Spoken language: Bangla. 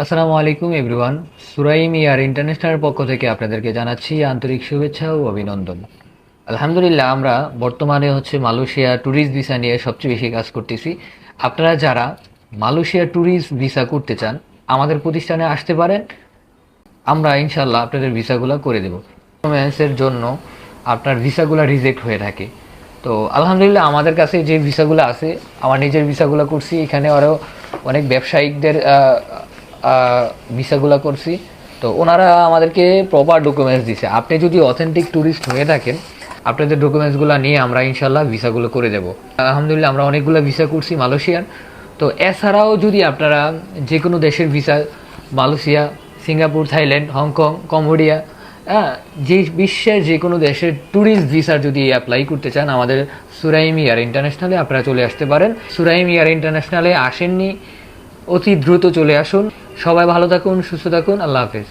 আসসালামু আলাইকুম এভরিওয়ান। সুরাইম ইয়ার ইন্টারন্যাশনাল পক্ষ থেকে আপনাদেরকে জানাচ্ছি আন্তরিক শুভেচ্ছা ও অভিনন্দন। আলহামদুলিল্লাহ, আমরা বর্তমানে মালয়েশিয়া ট্যুরিস্ট ভিসা নিয়ে সবচেয়ে বেশি কাজ করতেছি। আপনারা যারা মালয়েশিয়া ট্যুরিস্ট ভিসা করতে চান, আমাদের প্রতিষ্ঠানে আসতে পারেন। আমরা ইনশাল্লাহ আপনাদের ভিসাগুলো করে দেব। ডকুমেন্টসের জন্য আপনার ভিসাগুলো রিজেক্ট হয়ে থাকে। তো আলহামদুলিল্লাহ, আমাদের কাছে যে ভিসাগুলো আছে, আমার নিজের ভিসাগুলো করছি, এখানে আরও অনেক ব্যবসায়িকদের ভিসাগুলো করছি। তো ওনারা আমাদেরকে প্রপার ডকুমেন্টস দিছে। আপনি যদি অথেন্টিক ট্যুরিস্ট হয়ে থাকেন, আপনাদের ডকুমেন্টসগুলো নিয়ে আমরা ইনশাল্লাহ ভিসাগুলো করে দেব। আলহামদুলিল্লাহ, আমরা অনেকগুলো ভিসা করছি মালয়েশিয়ার। তো এছাড়াও যদি আপনারা যে কোনো দেশের visa, Malaysia, Singapore, Thailand, Hong Kong, Cambodia, হ্যাঁ, যে বিশ্বের যে কোনো দেশের ট্যুরিস্ট ভিসা যদি অ্যাপ্লাই করতে চান, আমাদের সুরাইম ইয়ার ইন্টারন্যাশনালে আপনারা চলে আসতে পারেন। সুরাইম ইয়ার ইন্টারন্যাশনালে আসেননি, অতি দ্রুত চলে আসুন। সবাই ভালো থাকুন, সুস্থ থাকুন। আল্লাহ হাফেজ।